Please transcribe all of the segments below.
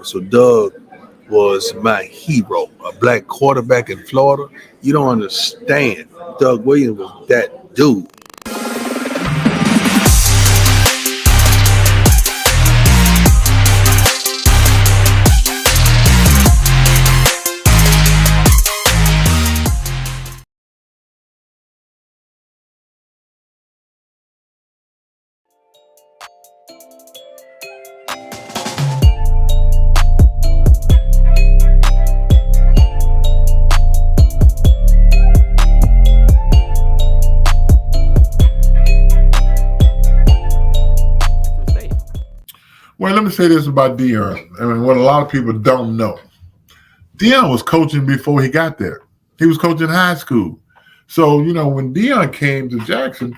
So Doug was my hero, a black quarterback in Florida. You don't understand. Doug Williams was that dude. Well, let me say this about Deion. I mean, what a lot of people don't know. Deion was coaching before he got there. He was coaching high school. So, when Deion came to Jackson,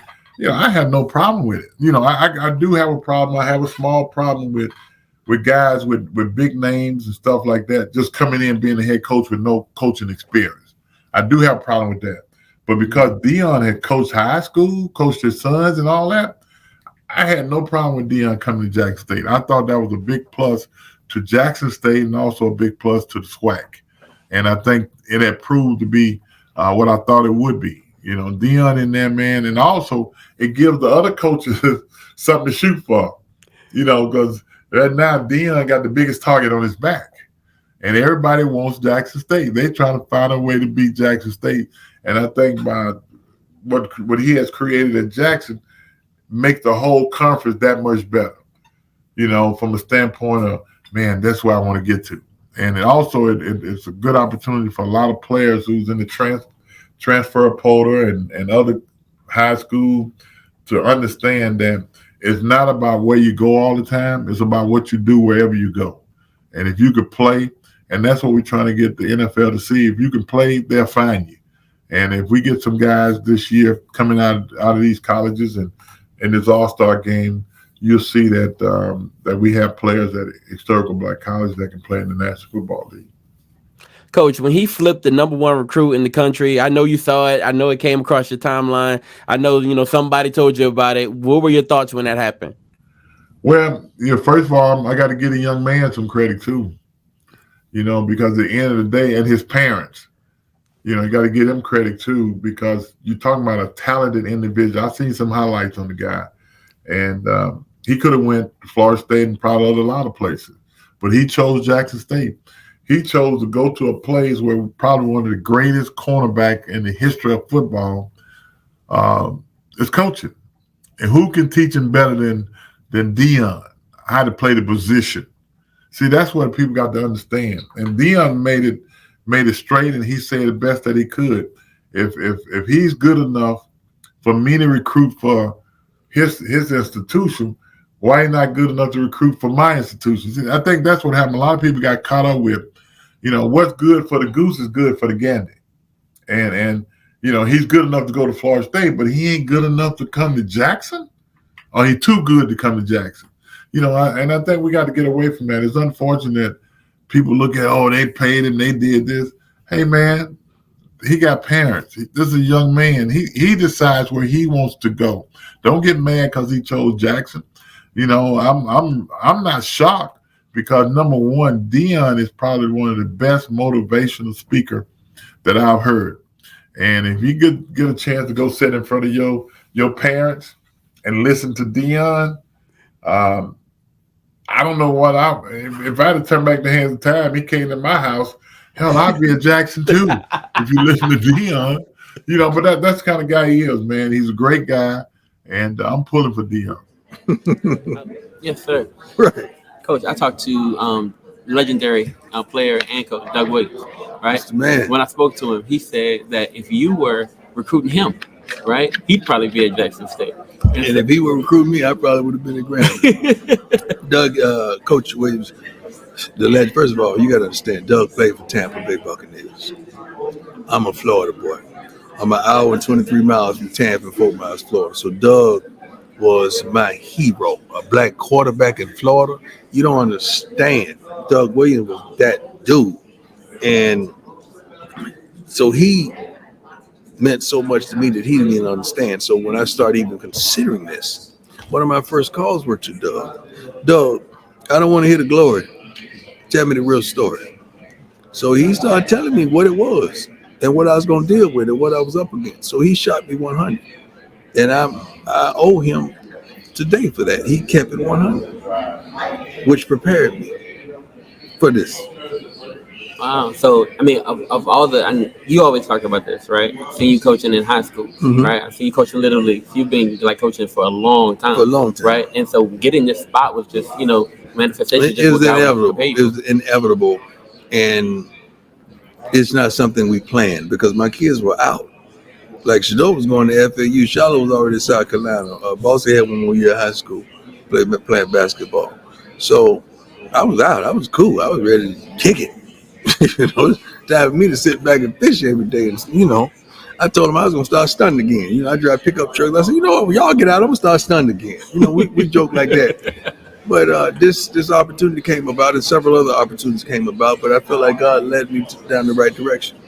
I had no problem with it. I do have a problem. I have a small problem with guys with big names and stuff like that, just coming in being a head coach with no coaching experience. I do have a problem with that. But because Deion had coached high school, coached his sons and all that, I had no problem with Deion coming to Jackson State. I thought that was a big plus to Jackson State and also a big plus to the SWAC. And I think it had proved to be what I thought it would be. Deion in there, man. And also it gives the other coaches something to shoot for, because right now Deion got the biggest target on his back. And everybody wants Jackson State. They're trying to find a way to beat Jackson State. And I think by what he has created at Jackson, make the whole conference that much better, from a standpoint of, man, that's where I want to get to. And it's a good opportunity for a lot of players who's in the transfer portal and other high school to understand that it's not about where you go all the time. It's about what you do wherever you go. And if you could play, and that's what we're trying to get the NFL to see, if you can play, they'll find you. And if we get some guys this year coming out of these colleges and in this all-star game, you'll see that that we have players at historical black colleges that can play in the National Football League. Coach, when he flipped the number one recruit in the country, I know you saw it. I know it came across your timeline. I know, somebody told you about it. What were your thoughts when that happened? Well, first of all, I got to give a young man some credit too, because at the end of the day, and his parents, you got to give them credit too, because you're talking about a talented individual. I've seen some highlights on the guy, and he could have went to Florida State and probably a lot of places, but he chose Jackson State. He chose to go to a place where probably one of the greatest cornerback in the history of football is coaching, and who can teach him better than Deion how to play the position? See, that's what people got to understand, and Deion made it straight, and he said the best that he could. If he's good enough for me to recruit for his institution, why ain't not good enough to recruit for my institution? See, I think that's what happened. A lot of people got caught up with, what's good for the goose is good for the gander. And he's good enough to go to Florida State, but he ain't good enough to come to Jackson? Or he too good to come to Jackson? And I think we got to get away from that. It's unfortunate people look at, they paid him, they did this. Hey, man, he got parents. This is a young man. He decides where he wants to go. Don't get mad because he chose Jackson. I'm not shocked because, number one, Deion is probably one of the best motivational speakers that I've heard. And if you get a chance to go sit in front of your parents and listen to Deion, I don't know what if I had to turn back the hands of time, he came to my house, hell, I'd be at Jackson too if you listen to Deion. But that's the kind of guy he is, man. He's a great guy, and I'm pulling for Deion. Yes, sir. Right. Coach, I talked to legendary player and coach Doug Williams, right? That's the man. When I spoke to him, he said that if you were recruiting him, right, he'd probably be at Jackson State. And if he were recruiting me, I probably would have been at Grambling. Doug, Coach Williams, the legend. First of all, you got to understand, Doug played for Tampa Bay Buccaneers. I'm a Florida boy. I'm an hour and 23 miles from Tampa and 4 miles, Florida. So Doug was my hero, a black quarterback in Florida. You don't understand. Doug Williams was that dude. And so he meant so much to me that he didn't even understand. So when I started even considering this, one of my first calls were to Doug. Doug, I don't want to hear the glory. tell me the real story. So he started telling me what it was and what I was going to deal with and what I was up against. So he shot me 100. And I owe him today for that. He kept it 100, which prepared me for this. Wow. So, I mean, of all the, and you always talk about this, right? See you coaching in high school, right? I see you coaching Little League. You've been like coaching for a long time. For a long time. Right? And so getting this spot was just, manifestation. It was inevitable. It was inevitable. And it's not something we planned because my kids were out. Like Shador was going to FAU. Charlotte was already in South Carolina. Bossy had 1 more year of high school, playing basketball. So I was out. I was cool. I was ready to kick it. It's time for me to sit back and fish every day. And, I told him I was going to start stunting again. I drive pickup trucks. I said, when y'all get out, I'm going to start stunting again. We joke like that. But this opportunity came about and several other opportunities came about. But I feel like God led me down the right direction.